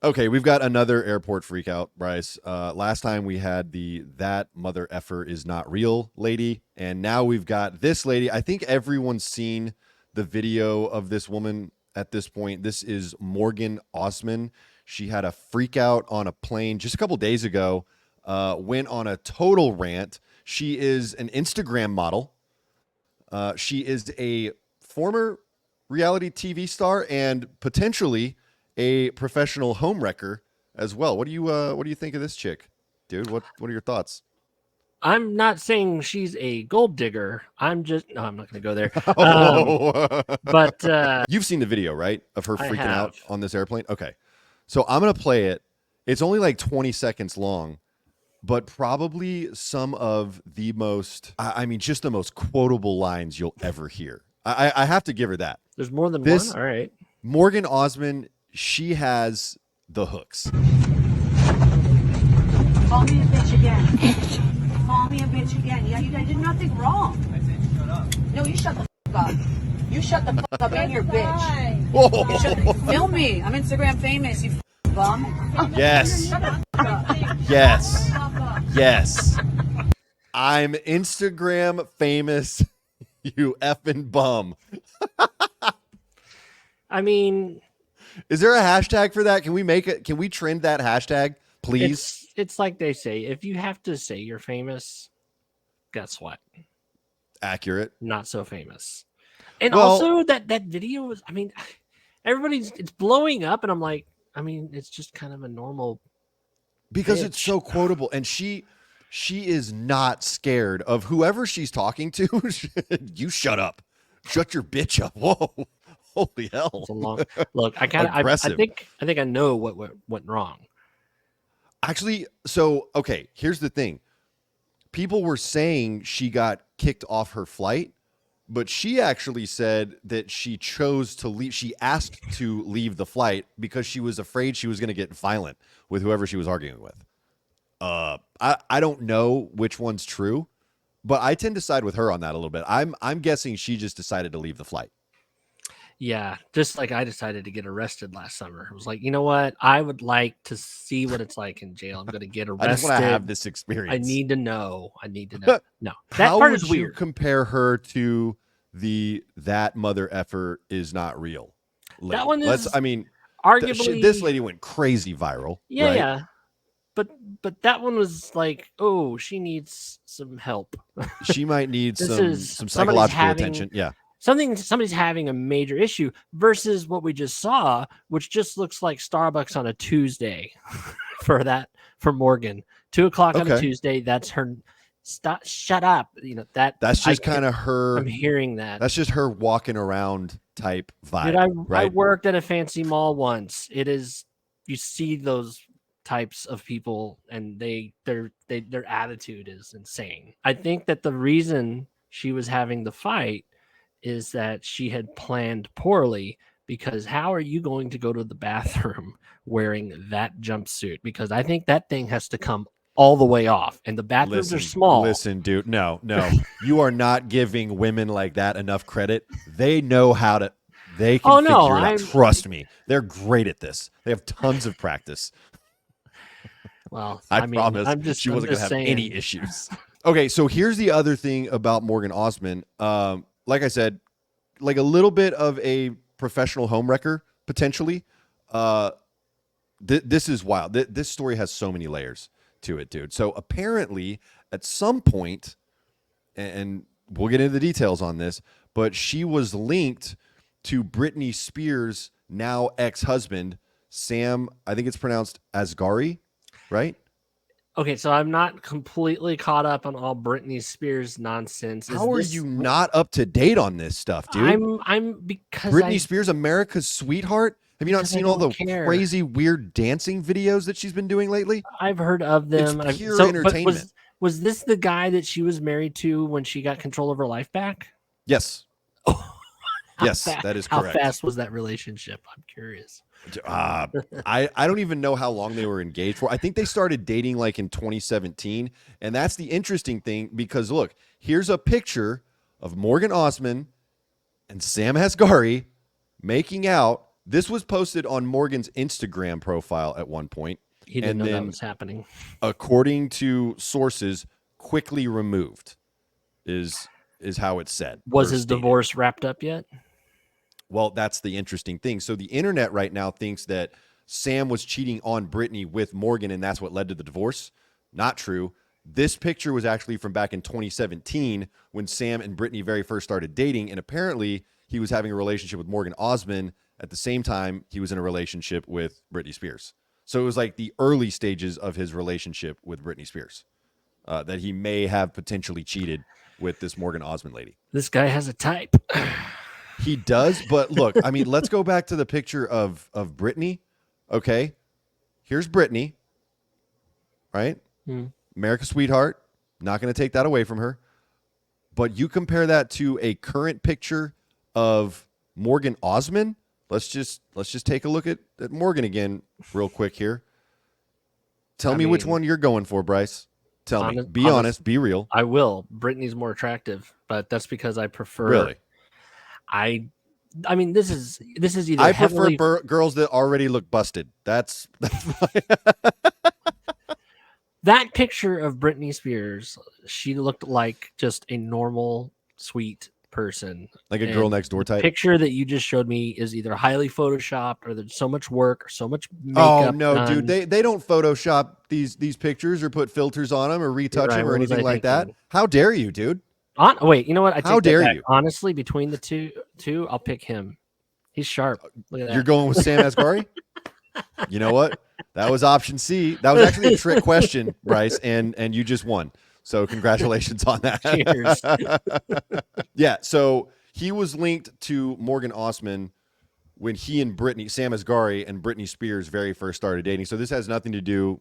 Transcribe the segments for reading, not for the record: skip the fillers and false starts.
Okay, we've got another airport freakout, Bryce. Last time we had the "that mother effer is not real" lady, and now we've got this lady. I think everyone's seen the video of this woman at this point. This is Morgan Osman. She had a freakout on a plane just a couple days ago, went on a total rant. She is an Instagram model. She is a former reality TV star and potentially a professional home wrecker as well. What do you think of this chick, dude? What are your thoughts? I'm not saying she's a gold digger. I'm not going to go there. But You've seen the video, right, of her I freaking have. out on this airplane? Okay. So I'm going to play it. It's only like 20 seconds long, but probably some of the most, just the most quotable lines you'll ever hear. I have to give her that. There's more than This one? All right. Morgan Osman, she has the hooks. Call me a bitch again. Call me a bitch again. Yeah, you guys did nothing wrong. I said shut up. No, you shut the fuck up. You shut the fuck up and your bitch. Film me. I'm Instagram famous, you bum. Yes. Shut the fuck up. Yes. Yes. I'm Instagram famous, you effing bum. I mean, is there a hashtag for that? Can we make it? Can we trend that hashtag, please? It's like they say, if you have to say you're famous, guess what? Accurate. Not so famous. And also that video was, it's blowing up, and I'm like, it's just kind of a normal because bitch. It's so quotable, and she is not scared of whoever she's talking to. You shut up. Shut your bitch up. Whoa. Holy hell. Look, I think I know what went wrong. Actually, so okay, here's the thing. People were saying she got kicked off her flight, but she actually said that she chose to leave. She asked to leave the flight because she was afraid she was going to get violent with whoever she was arguing with. I don't know which one's true, but I tend to side with her on that a little bit. I'm guessing she just decided to leave the flight. Yeah, just like I decided to get arrested last summer. I was like, you know what? I would like to see what it's like in jail. I'm going to get arrested. I just want to have this experience. I need to know. No, that How part would is you weird. compare her to that mother effer is not real lady? That one is arguably this lady went crazy viral. Yeah, right? yeah. But that one was like, oh, she needs some help. She might need some psychological attention. Yeah. Somebody's having a major issue versus what we just saw, which just looks like Starbucks on a Tuesday for Morgan. 2:00 on a Tuesday. That's her. Shut up. That's just kind of her. I'm hearing that. That's just her walking around type vibe. Dude, I worked at a fancy mall once. It is, you see those types of people, and their attitude is insane. I think that the reason she was having the fight is that she had planned poorly, because how are you going to go to the bathroom wearing that jumpsuit? Because I think that thing has to come all the way off, and the bathrooms are small. Listen, dude, no, you are not giving women like that enough credit. They know how to, they can figure it out. Trust me. They're great at this. They have tons of practice. Well, I promise she wasn't going to have any issues. Okay, so here's the other thing about Morgan Osman. Like I said, like a little bit of a professional home wrecker, potentially. This is wild. This story has so many layers to it, dude. So apparently, at some point, and we'll get into the details on this, but she was linked to Britney Spears' now ex-husband, Sam, I think it's pronounced Asghari, right? Okay, so I'm not completely caught up on all Britney Spears nonsense. How are you not up to date on this stuff, dude? I'm because Britney Spears, America's sweetheart. Have you not seen all the crazy, weird dancing videos that she's been doing lately? I've heard of them. It's pure entertainment. Was this the guy that she was married to when she got control of her life back? Yes. Yes, that is correct. How fast was that relationship? I'm curious. I don't even know how long they were engaged for. I think they started dating like in 2017. And that's the interesting thing, because look, here's a picture of Morgan Osman and Sam Asghari making out This was posted on Morgan's Instagram profile at one point. He didn't and know that then, was happening. according to sources, quickly removed is how it's said. Was or his stated. divorce wrapped up yet? Well, that's the interesting thing. So the internet right now thinks that Sam was cheating on Britney with Morgan, and that's what led to the divorce. Not true. This picture was actually from back in 2017 when Sam and Britney very first started dating, and apparently he was having a relationship with Morgan Osman at the same time he was in a relationship with Britney Spears. So it was like the early stages of his relationship with Britney Spears that he may have potentially cheated with this Morgan Osman lady. This guy has a type. He does, but look, I mean, let's go back to the picture of Britney. Okay, here's Britney, right? America's sweetheart. Not going to take that away from her. But you compare that to a current picture of Morgan Osman. Let's just take a look at Morgan again real quick here. Tell me which one you're going for, Brice. Tell me. Be honest. Be real. I will. Britney's more attractive, but that's because I prefer. Really? I mean, this is either. I prefer girls that already look busted. That's that picture of Britney Spears. She looked like just a normal, sweet person, like a girl next door type. The picture that you just showed me is either highly photoshopped or there's so much work or so much makeup. Oh no, done. dude! They don't Photoshop these pictures or put filters on them or retouch them or anything like that. How dare you, dude? Wait, you know what? How dare you? Honestly, between the two, I'll pick him. He's sharp. Look at that. You're going with Sam Asghari? You know what? That was option C. That was actually a trick question, Brice, and you just won. So congratulations on that. Cheers. Yeah, so he was linked to Morgan Osman when he and Sam Asghari and Britney Spears very first started dating. So this has nothing to do,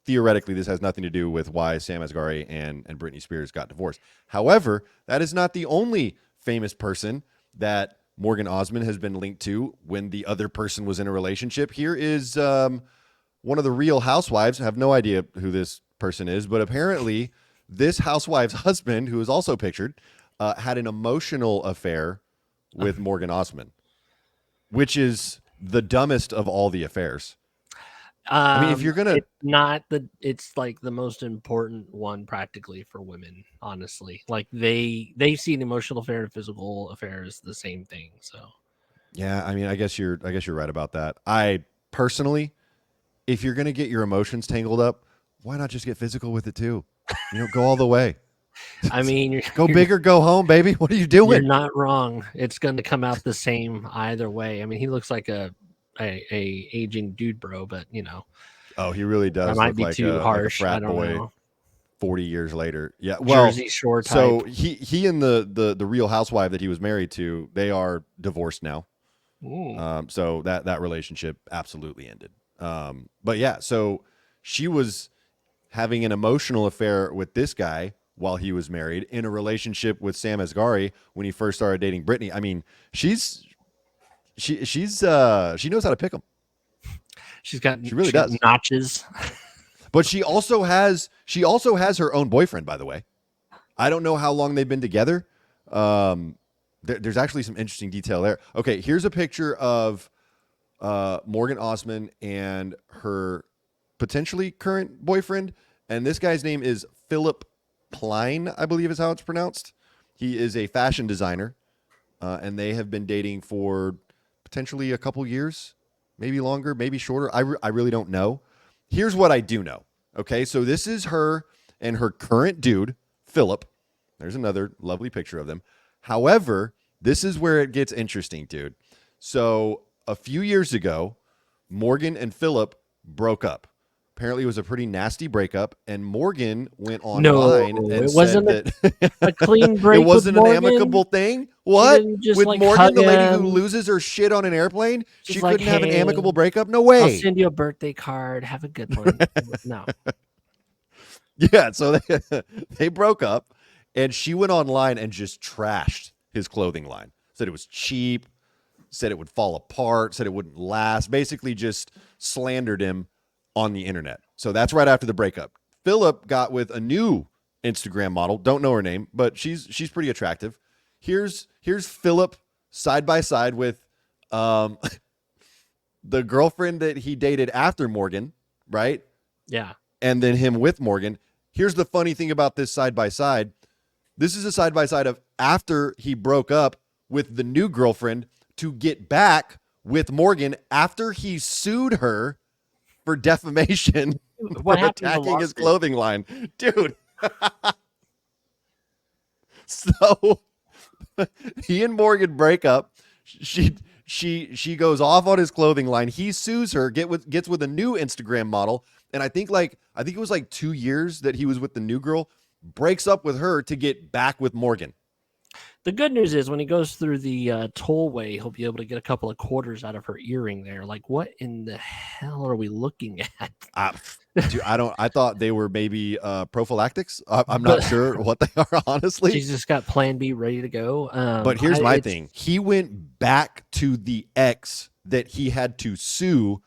theoretically, this has nothing to do with why Sam Asghari and Britney Spears got divorced. However, that is not the only famous person that Morgan Osman has been linked to when the other person was in a relationship. Here is one of the Real Housewives. I have no idea who this person is, but apparently this housewife's husband, who is also pictured, had an emotional affair with Morgan Osman, which is the dumbest of all the affairs. I mean, if you're gonna, it's like the most important one practically for women. Honestly, like they see an emotional affair and physical affair as the same thing. So, yeah, I mean, I guess you're right about that. I personally, if you're gonna get your emotions tangled up, why not just get physical with it too? You know, go all the way. I mean, go big or go home, baby. What are you doing? You're not wrong. It's going to come out the same either way. I mean, he looks like a aging dude, bro, but you know. Oh, he really does. Might look be like too harsh. Like a frat I don't boy. know. 40 years later. Yeah. Well, Jersey Shore type. So he and the Real Housewife that he was married to, they are divorced now. So that relationship absolutely ended. But yeah, so she was having an emotional affair with this guy while he was married, in a relationship with Sam Asghari when he first started dating Britney. I mean, she knows how to pick them. She really does. Notches. But she also has her own boyfriend, by the way. I don't know how long they've been together. There's actually some interesting detail there. Okay, here's a picture of Morgan Osman and her potentially current boyfriend, and this guy's name is Philip Plein, I believe is how it's pronounced. He is a fashion designer, and they have been dating for potentially a couple years, maybe longer, maybe shorter. I really don't know. Here's what I do know. Okay, so this is her and her current dude, Philip. There's another lovely picture of them. However, this is where it gets interesting, dude. So a few years ago, Morgan and Philip broke up. Apparently, it was a pretty nasty breakup, and Morgan went online and said that a clean break. It wasn't an amicable thing. What? With like Morgan, the lady who loses her shit on an airplane, she couldn't have an amicable breakup? No way. I'll send you a birthday card. Have a good one. No. Yeah, so they broke up, and she went online and just trashed his clothing line. Said it was cheap, said it would fall apart, said it wouldn't last, basically just slandered him on the internet. So that's right after the breakup. Philip got with a new Instagram model. Don't know her name, but she's pretty attractive. Here's Philip side by side with the girlfriend that he dated after Morgan, right? Yeah. And then him with Morgan. Here's the funny thing about this side by side. This is a side by side of after he broke up with the new girlfriend to get back with Morgan after he sued her for defamation What for happened to the attacking his lawsuit? clothing line. Dude. So he and Morgan break up. She goes off on his clothing line. He sues her, gets with a new Instagram model, and I think it was like 2 years that he was with the new girl. Breaks up with her to get back with Morgan. The good news is when he goes through the tollway, he'll be able to get a couple of quarters out of her earring there. Like, what in the hell are we looking at? Dude, I thought they were maybe prophylactics. I'm not sure what they are, honestly. She's just got Plan B ready to go. But here's my thing. He went back to the ex that he had to sue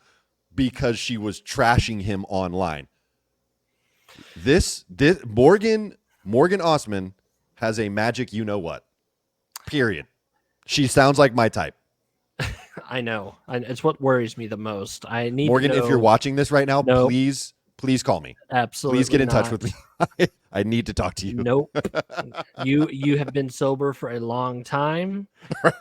because she was trashing him online. This Morgan Osman has a magic you know what. Period. She sounds like my type. I know. It's what worries me the most. I need Morgan, to know, if you're watching this right now, Nope. please call me. Absolutely, Please get in touch not. with me. I need to talk to you. Nope. You have been sober for a long time,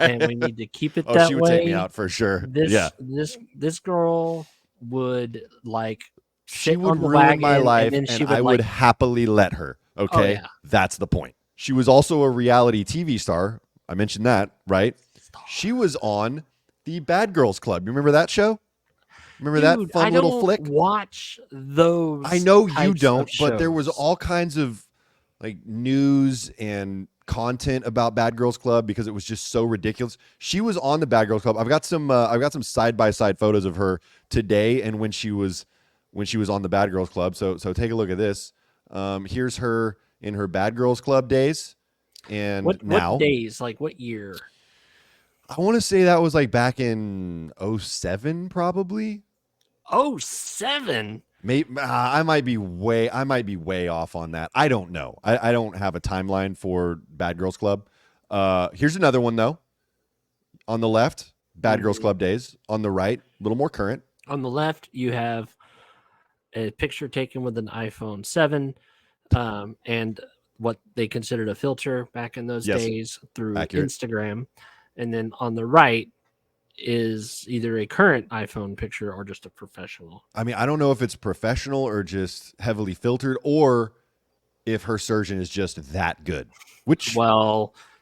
and we need to keep it that She would way. take me out for sure. This girl would like She sit would on the ruin wagon, my life, and then she and would I like, would happily let her. Okay, yeah. That's the point. She was also a reality TV star. I mentioned that, right? She was on the Bad Girls Club. You remember that show? Remember Dude, that fun little flick? Watch those. I know you types don't, of but there was shows. all kinds of like news and content about Bad Girls Club because it was just so ridiculous. She was on the Bad Girls Club. I've got some side by side photos of her today and when she was on the Bad Girls Club. So take a look at this. Here's her in her Bad Girls Club days, and What now days? Like what year? I want to say that was like back in 07 probably. 07. Maybe I might be way off on that. I don't know. I don't have a timeline for Bad Girls Club. Here's another one though. On the left, Bad Girls Club days. On the right, a little more current. On the left, you have a picture taken with an iPhone 7, and what they considered a filter back in those days through Accurate. Instagram. And then on the right is either a current iPhone picture or just a professional. I mean, I don't know if it's professional or just heavily filtered, or if her surgeon is just that good. Which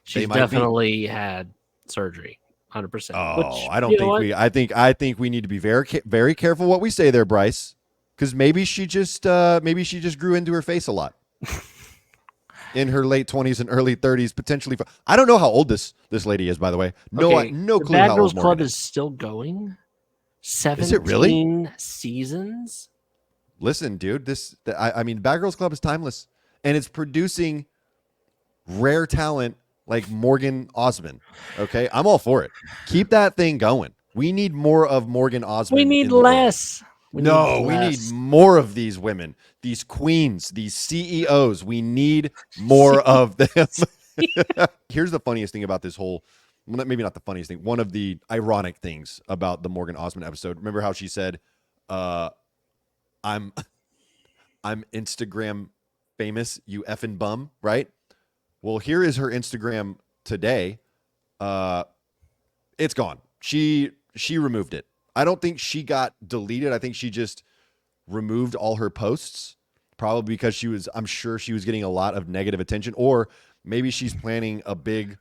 She's definitely had surgery, 100%. Oh, I don't think we. I think we need to be very careful what we say there, Brice, because maybe she just grew into her face a lot in her late 20s and early 30s, potentially. I don't know how old this lady is, by the way. No clue Bad how Girls old Club Morgan is still going. 17 Is it really? seasons. Listen, dude, I mean, Bad Girls Club is timeless, and it's producing rare talent like Morgan Osman. Okay, I'm all for it. Keep that thing going. We need more of Morgan Osman. We need less. We need more of these women, these queens, these CEOs. We need more of them. Here's the funniest thing about this whole, well, maybe not the funniest thing, one of the ironic things about the Morgan Osman episode. Remember how she said, I'm Instagram famous, you effing bum, right? Well, here is her Instagram today. It's gone. She removed it. I don't think she got deleted. I think she just removed all her posts, probably because I'm sure she was getting a lot of negative attention, or maybe she's planning a big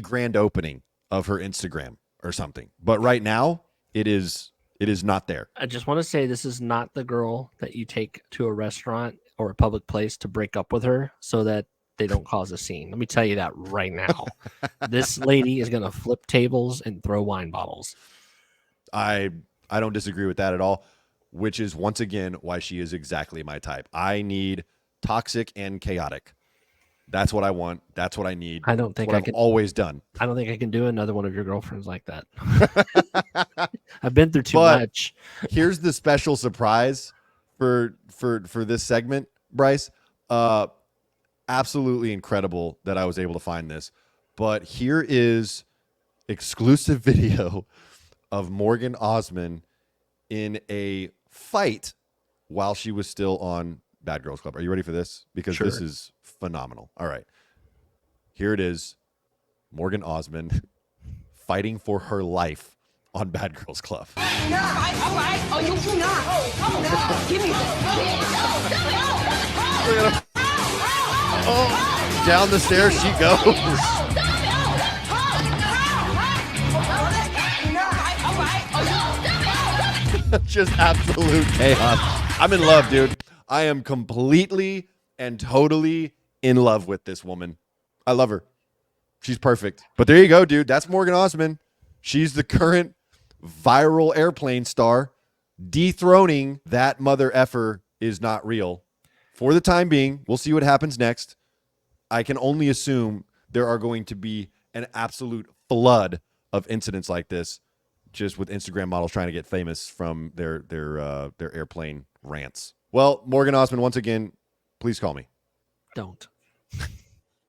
grand opening of her Instagram or something. But right now, it is not there. I just want to say this is not the girl that you take to a restaurant or a public place to break up with her so that they don't cause a scene. Let me tell you that right now. This lady is going to flip tables and throw wine bottles. I don't disagree with that at all, which is once again why she is exactly my type. I need toxic and chaotic. That's what I want. That's what I need. I don't think I've always done. I don't think I can do another one of your girlfriends like that. I've been through too much. Here's the special surprise for this segment, Brice. Absolutely incredible that I was able to find this. But here is exclusive video of Morgan Osman in a fight while she was still on Bad Girls Club. Are you ready for this? Because Sure. this is phenomenal. All right. Here it is. Morgan Osman fighting for her life on Bad Girls Club. All right. Oh, you do not. Oh, give me Look at her. Oh, down the stairs she goes. Just absolute chaos. I'm in love, dude. I am completely and totally in love with this woman. I love her. She's perfect. But there you go, dude. That's Morgan Osman. She's the current viral airplane star, dethroning That Mother Effer Is Not Real. For the time being, we'll see what happens next. I can only assume there are going to be an absolute flood of incidents like this, just with Instagram models trying to get famous from their airplane rants. Well, Morgan Osman, once again, please call me. Don't.